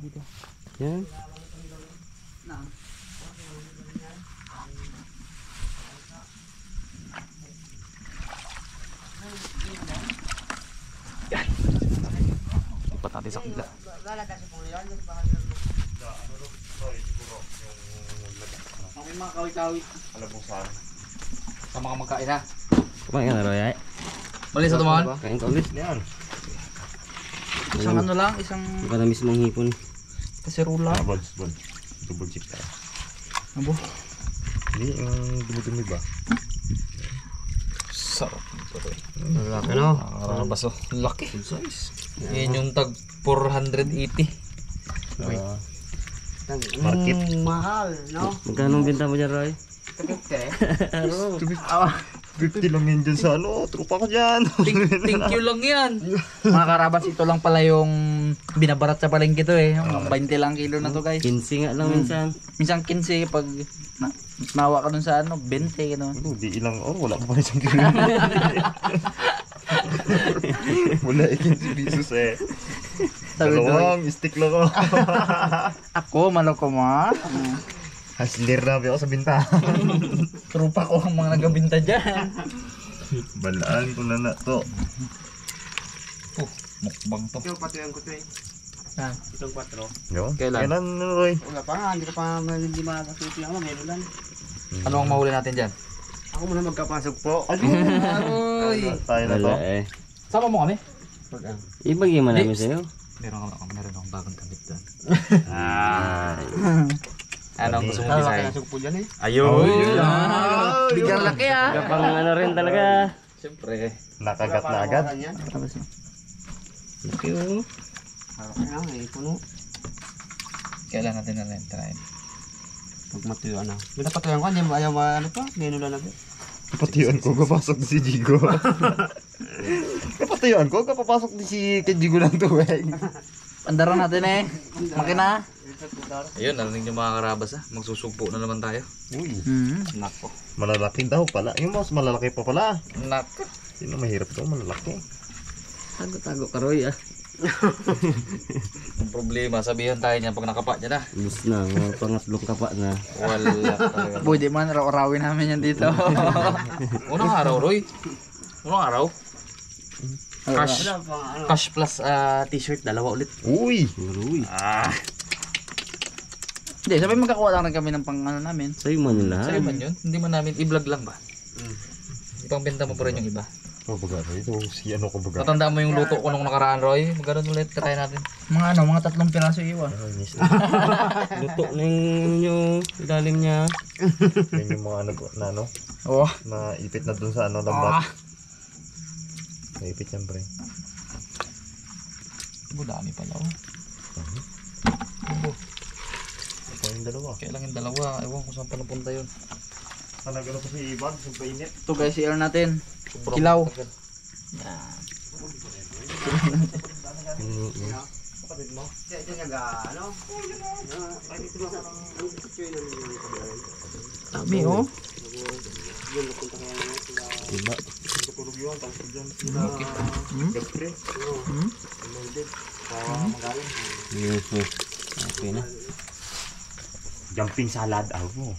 dito. Yan. Na. Yan. Ipat natin sa kabila. Okay mga kawit-kawit. Alabusan. Sama ka magkain ha. Kumain ka na Roy ay. Malis sa tumahan? Kain ka ulit. Yan. Isang ano lang, isang Baka na mismong hipon. kaserula. Balls. Double chip tayo. Abo. Hindi, yung dumi-dumi ba? Sarap. Laki no? Baso. Laki. Yan yung tag 480. Market. Mahal, no? Magkano benta mo dyan Roy? Kapite. 50 lang yun dyan sa ano, trupa ko dyan. Thank you lang yan. Mga karabas, ito lang pala yung binabarat sa palengke to eh. Yung 20 lang kilo na to guys. 15 nga lang minsan. Minsan 15 pag nawa ka dun sa ano, 20 ano. Ano, di ilang wala ka pa isang kilo. Wala 15 pesos eh. Sabi Dalawang stick lang ako. Ako, maloko mo. Hasler na ako sa binta. Trupa ko ang mga nagabinta dyan. Balaan ko na to. Mukbang to. Ito, patuyan ko to eh. Yan. Itong 4. Yun. Kailan? Kailan Roy? Wala pa nga, hindi ko pa hindi makakasuti ako, meron lang. Ano ang mahuli natin dyan? Ako muna magkapasok po. Aroy! Tayo na to. Wala eh. Sama mo kami? Ibagay mo namin sa'yo. Meron akong bagong kabit doon. Ay. Anong gusto mong Laki design? na sugpo dyan eh. Ayun! Bigyan laki ah! Kapang ano rin talaga. Siyempre. Nakagat na agad. Laki oh. Malaki na nga eh, puno. Kailan natin na rin try? Pag matuyuan na. May napatuyuan ko, hindi mo ayaw ano pa, menulan na ba? Kapatiyuan ko, kapasok ni si Jigo. Kapatiyuan ko, kapapasok ni si Jigo ng tuweg. Andara natin eh. Makina. Ayun, narinig niyo mga karabas ah. Magsusugpo na naman tayo. Uy, Nako. malalaki daw pala. Yung mas malalaki pa pala. Nako. Sino mahirap daw, malalaki. Tago-tago ka Roy ah. Ang problema, sabihan tayo niya pag nakapa niya na. Bus na, mga pangatlong kapa na. Wala talaga. Pwede man, raw-rawin namin yan dito. Unang araw, Roy. Unang araw. Cash. Wala pa ano. Cash plus t-shirt, dalawa ulit. Uy! Roy. Hindi, sabi magkakuha lang rin kami ng pang ano namin. Sa'yo man yun Sa'yo lahat. man yun? Hindi man namin, i-vlog lang ba? Ipang benta mo pa rin yung iba. Oh, baga, ito si ano ko baga. Tatandaan mo yung luto ko nung nakaraan, Roy? Magkaroon ulit, try natin. Mga ano, mga 3 piraso iwan. Luto na yung ilalim niya. Yan yung mga ano, na ano, Oo. na ipit na dun sa ano, lambat. Naipit yan, pre. Dami pala, oh. Ito yung dalawa. Kailang yung dalawa, ewan kung saan pa napunta yun. Nagano pa si Ivan, sa painit. Ito guys, i-air natin. Kilaw. Yan. Kapatid mo? Ito nga ano? Ay, ito nga ang picture ng kabilang. Dami, oh. Diba? Tutulog yun, tapos dyan sila. Gagpre. Magaling. Yes, yes. Okay na. Jumping salad, mo.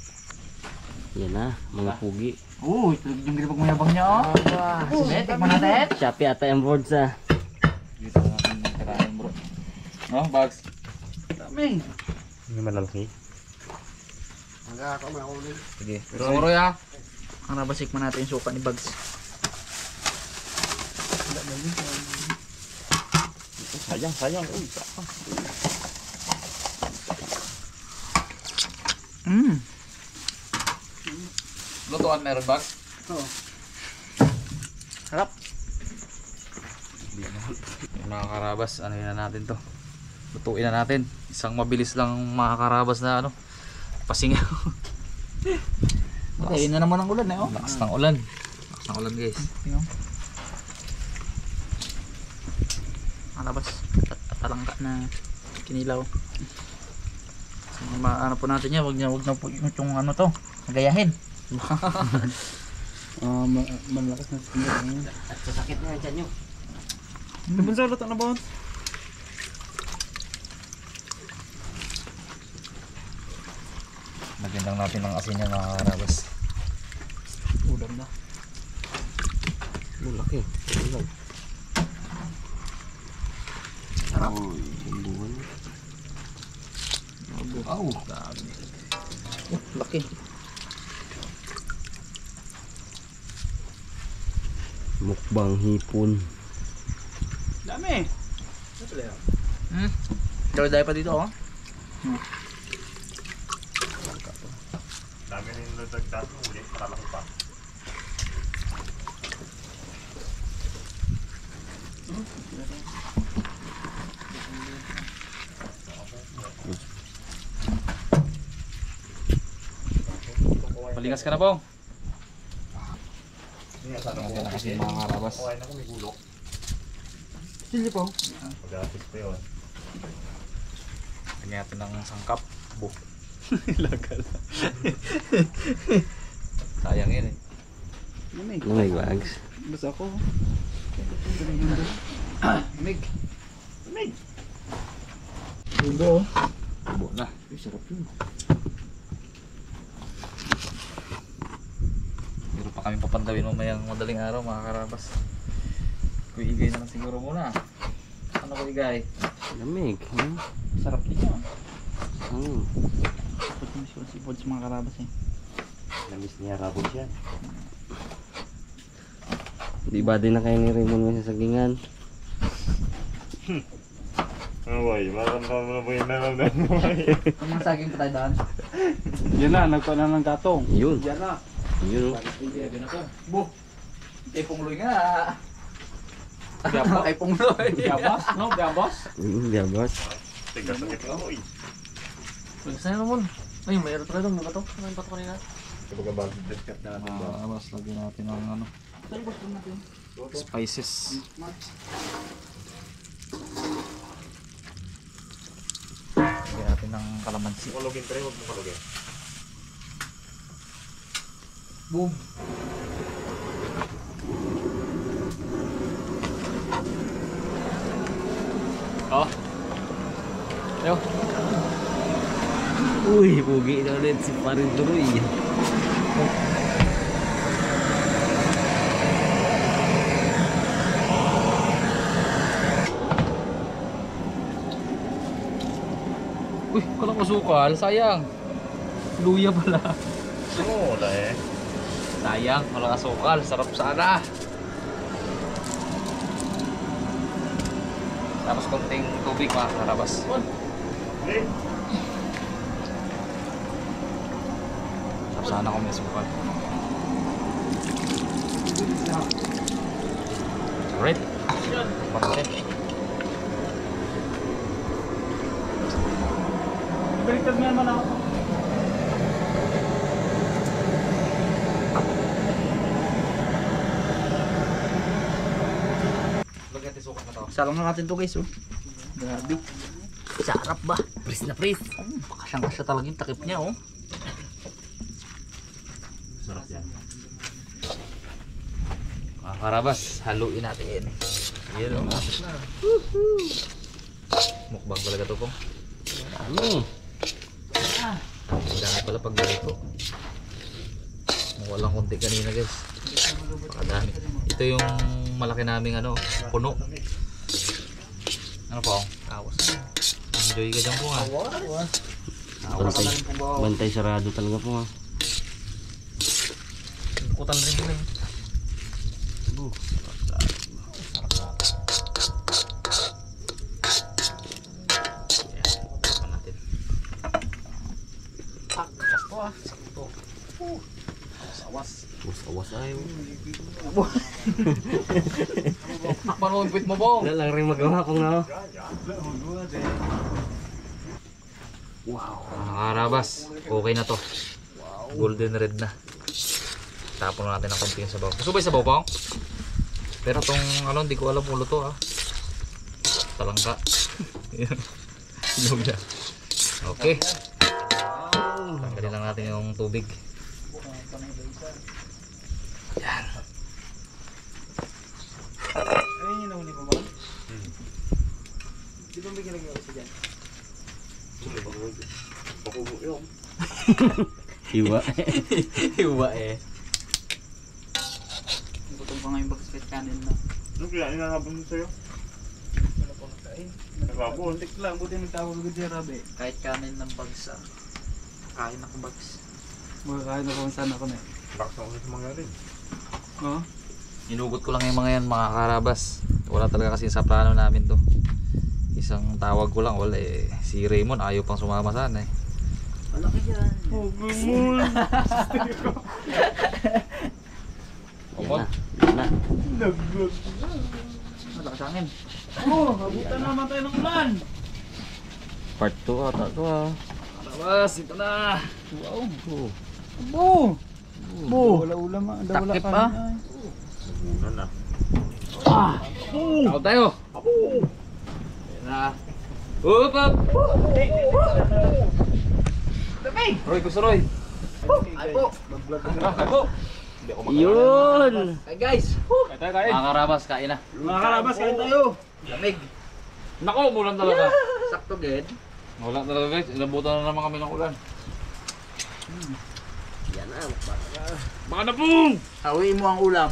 Yan na, mga pugi. Ito yung ginapag mayabang niya, oh. Sige, tikman natin. Shopee ata yung boards ah. Dito natin yung karain, bro. No, bags. Dami. Hindi malalaki. Hanggang ako mahuli. Sige. Pero Roy ah. Ang nabasik man natin yung suka ni Bags. Sayang. Uy, Lutuan meron Bags? Oo. Harap. Mga karabas, ano yun na natin to. Lutuin na natin. Isang mabilis lang mga karabas na ano. Pasingaw. Okay, yun na naman ang ulan eh oh. Lakas ng ulan. Lakas ng ulan guys. Tingnan. Karabas. Talangka na kinilaw. So, ano po natin yan. Huwag na po yung ano to. Nagayahin. Malakas na sila. At sasakit na yan dyan nyo. Ano ba sa luto na ba? Lagyan lang natin ng asin yan mga karabas. Ulam na. Malaki. Ulam. Sarap. Uy, bumbuhan. Wow, dami. Laki. Mukbang hipon. Dami. Dahil pa dito, oh. Dami rin nagdagdag ng uli, malalaki pa. Palingas ka na po. Hindi nga sana Lagyan na kasi mga karabas. kukain ako may gulok. Sili po. Mag-asis pa yun. Lagyan natin ng sangkap. Buh. Lagal. Sayang yun eh. Lamig. Lamig bags. Basta ako. Mig. Lamig. Bubo. Bubo na. Ay, sarap yun. Meron pa kami papandawin mamayang madaling araw mga karabas. Kuy Igay na lang siguro muna. Ano ko Igay? Lamig. Hmm? Sarap din yun. Hmm. Pwede mo siya si Pods mga karabas eh. Namiss niya rabos yan. Di ba din na kayo ni Raymond mo sa sagingan? Ano boy? Maramdaman mo na boy. Maramdaman mo boy. Ang mga saging patay daan. Yan na, nagpa na ng gatong. Yun. Yan na. Yun. Hindi na po. Buh. Kay Pungloy nga. Gabas. Kay Pungloy. Gabas, no? Gabas. Diabas. Tigas na kita boy. Saan naman? Ay, mayroon talaga doon. Mga to. May pato kanina. Kapag bag discount na natin ba? Mas lagyan natin ng ano. Spices. Lagyan natin ng kalamansi. Kulugin pre, huwag mo kulugin. Boom. Oh. Yo. Uy, pugi na ulit si Parin Tuloy. Uy, walang masukal. Sayang. Luya pala. Oo, wala eh. Sayang, walang asukal. Sarap sana. Tapos konting tubig mga karabas. Eh, Sarap sana kung may asukal. Alright. Bakit? Baliktad mo naman ako. Lagyan natin sukat na to. Salang na natin to guys oh. Grabe. Sarap ba? Pris na pris. Baka kasya talaga yung takip niya oh. sarap yan. Mga karabas, haluin natin. Yan oh. Mukbang talaga to pong. Ano? Dami pala pag ganito. Walang konti kanina guys. Pakadami. Ito yung malaki naming ano, puno. Ano po? Awas. Enjoy ka dyan po nga. Bantay, bantay sarado talaga po ha. Kutan rin nila eh. Awas ay. Takpan mo yung pit mo po. Wala lang rin magawa kong na. Mga karabas, okay na to. Golden red na. Tapon na natin ng konti yung sabaw. Gusto ba yung sabaw pa? Pero tong ano, hindi ko alam kung luto ah. Talangka. Hinog na. Okay. Tanggalin lang natin yung tubig. Yan. Ayun yung nahuli pa ba? Di ba may ginagawa sa dyan? Pakubo yun. Iwa. Iwa eh. Gutom pa nga yung bags kahit kanin na. Ano kaya inahabang mo sa'yo? Wala po nagkain. Nagabon. Muntik lang, buti nagtawag agad si Rabe. Kahit kanin ng bags ah. Kain ako bags. Makakain ako kung saan ako na eh. Lakas na ulit sa mga rin. Oo. Inugot ko lang yung mga yan mga karabas. Wala talaga kasi sa plano namin to. Isang tawag ko lang, wala eh. Si Raymond ayaw pang sumama sana eh. Malaki yan. Oh, gumul! Yan na. Naglag. Malaki sa akin. Oh, habutan naman tayo ng ulan! Part 2 ata to ah. Karabas, ito na. Wow. Oh. Bo! Bo! Wala ulam ah. Wala Takip kanin pa. ah. Nagunan na. Tao tayo. Ayan na. Up, up. Roy, gusto Roy. Ay po! Ay po. Yun! Hey guys. Mga karabas, kain na. Mga karabas, kain tayo! Lamig. Nako, umulan talaga. Sakto ged. Wala talaga guys, inabutan na naman kami ng ulan. Yan na. Baka na pong! Hawiin mo ang ulam.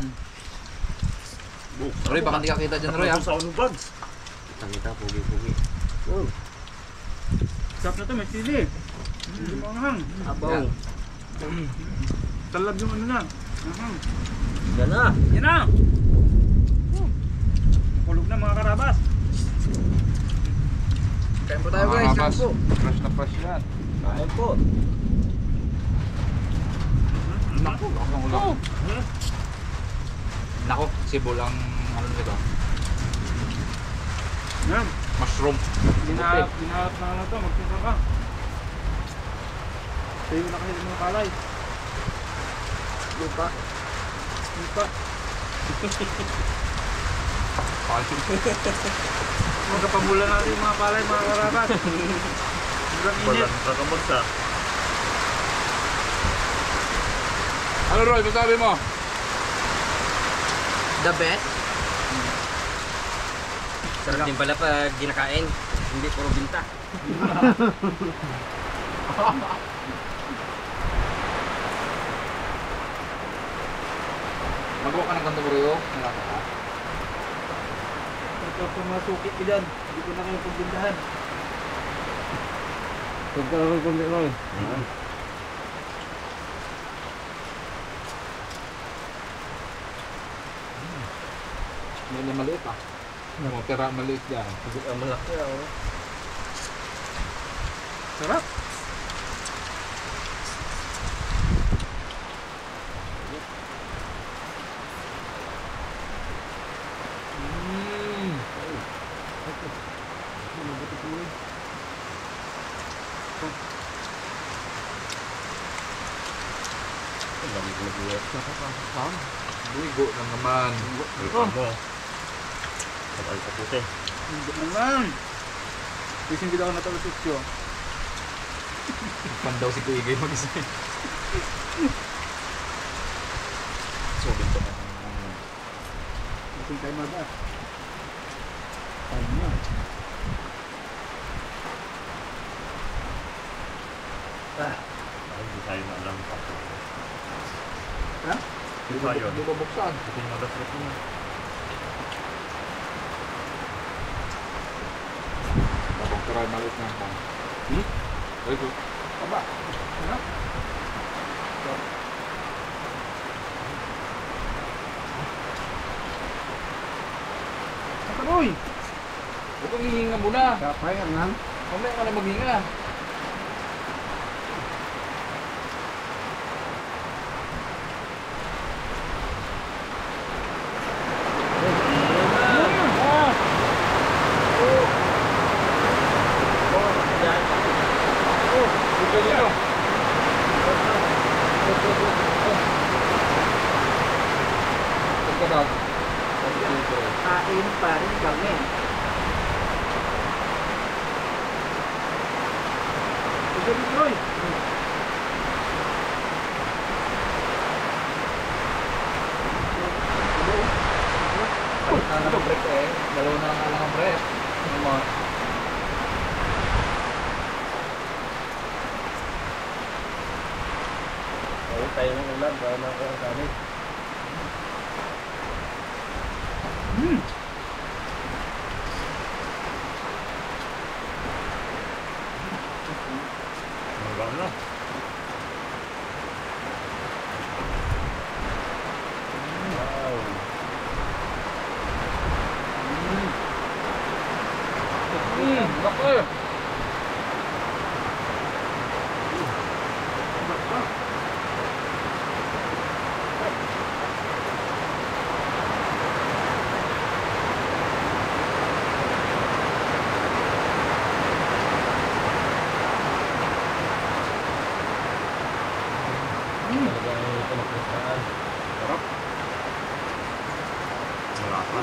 Roy, baka hindi ka kita dyan Roy ah. Sa unong bags. Tangita, pugi-pugi. Sarap na to, may sili. Hindi mo anghang. Abaw. Talab yung ano na. Anghang. Yan na. Yan na! Kulog na mga karabas. Kain po tayo guys. Kain po. Fresh na fresh yan. Kain po. Nako, ang ulan. Nako, sibol ang ano nito. Yan. Mushroom. Ginaharap na ano to. Magpunta ka. Tayo na kayo ng mga kalay. Lupa. Lupa. Magkapamula natin yung mga palay mga karabas. Sobrang init. Walang kakamagsa. Ano Roy, masabi mo? The best? Sarap din pala pag ginakain. Hindi puro binta. Magawa ka ng ganito Roy, oh. Malaki ka. Ito po mga suki ko dyan. Hindi ko na kayo pagbindahan. Pagkaroon ko nito. May na maliit ah. Mga tira maliit dyan. Ang malaki ah. Sarap. Ligo na naman. Ito mo. Kapal ka puti. Hindi naman. Gising kita ako natalo sa isyo. Pan daw si Kuigay mag-isa. Sobin ko na. Gising tayo mada. Ano na? Ay, hindi tayo na alam pa. Ha? Hindi tayo. Hindi ba buksan? Ito yung magasrap mo. Tapos try maliit na pan. Ligo. Aba. Pataroy! Huwag kang hihinga muna. Kapay ang hang. Mamaya ka na maghinga. Kain pa rin kami. Ito rin Troy. Ano ba break eh? Dalawa na lang ang break. Ano mo? Hanggang na. Wow. Bakit? Wala pa.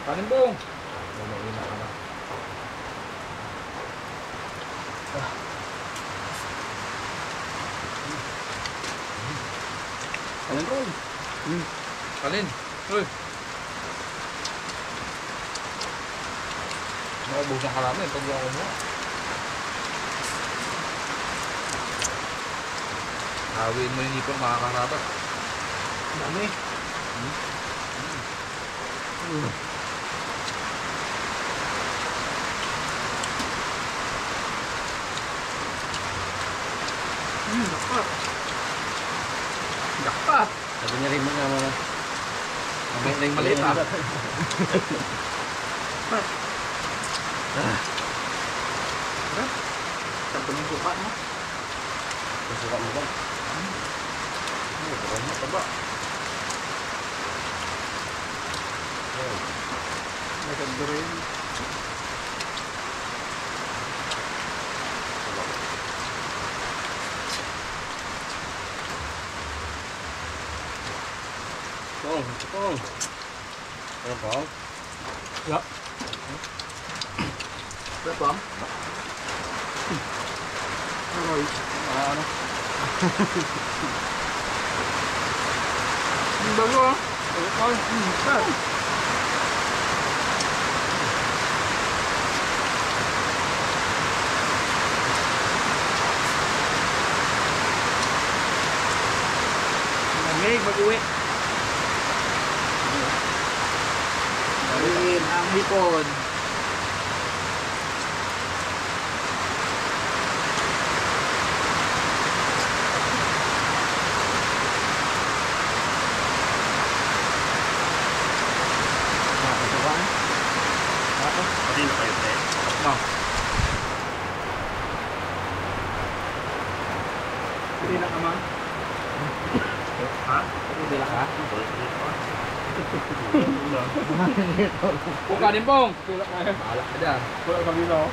Kanin Bong. Kanin Bong. Kanin. Uy. Naubusan ka namin pag ako mo. Hawiin mo yung ipon makakarabat. Dami. Dapat. Jackpot! Sabi niya rin mga mga. Mamay na yung maliit ah. Sarap ng suka, no? Suka mo ba? Taba. Maganda rin. Pong. Ano Pong? Sarap ba? Aroy. Ano? Ang bago ah. Sarap. Lamig, mag-uwi. Ayun, ang hipon. Pati na kayo, pre. No. Hindi na ka man. Ha? Hindi na ka. Kung kanin Bong. Tulak na yan. Bahala ka dyan. Tulak kami na.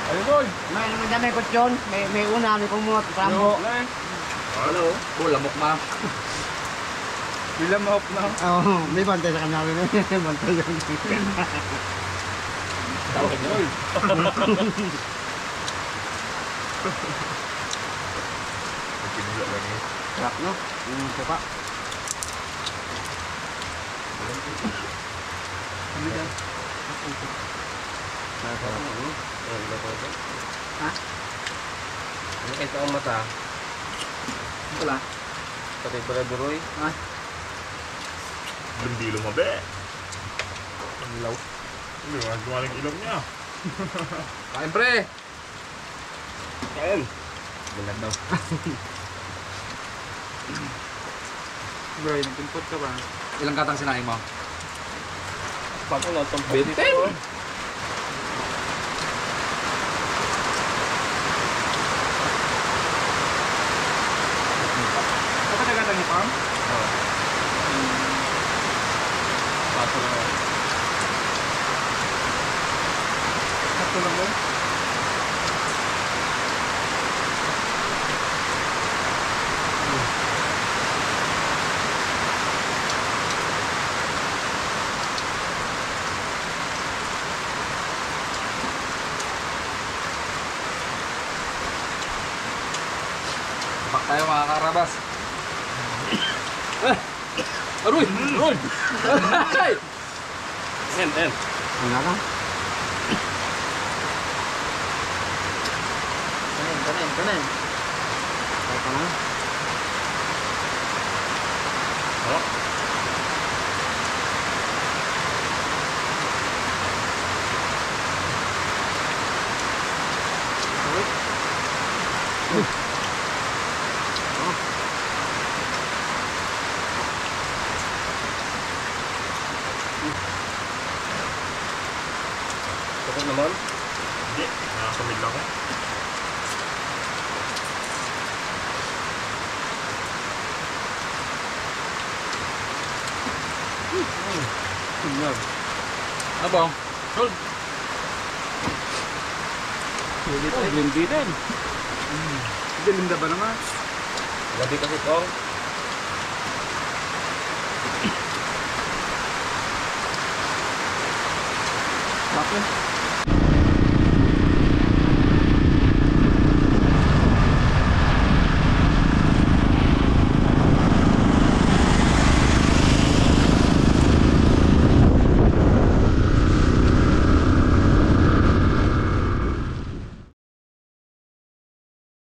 Ayun boy. May naman dyan may kutsyon. May una, may kumot. Ano? Hello. Oh, lamok ma. Bilang mahop na. Oo, may bantay sa kanya rin. Bantay yun. Tawag nyo. Pinula lang eh. Sarap no? Yung suka. Ano dyan? Sarap no? Ha? Ano ito ang mata? Wala. Pati pala duroy. Ha? Hindi lumabe. Ang law. Hindi, gumaling ilong niya. Kain pre. Kain. Bulan daw. Bro, nagpimpot ka ba? Ilang katang sinain mo? Bago na itong 20. Kapag nagatang ipang? Pato na. Sakto lang boy. Tapak tayo mga karabas. Aroy! Aroy! Ay! En. Wala ka? Kanin. Kaya pa na? Oh. Takot naman? Hindi, nakakamid lang ako. Ano ba? Hold. Hindi din. Dilinda ba naman? Gabi kasi ko. Bakit?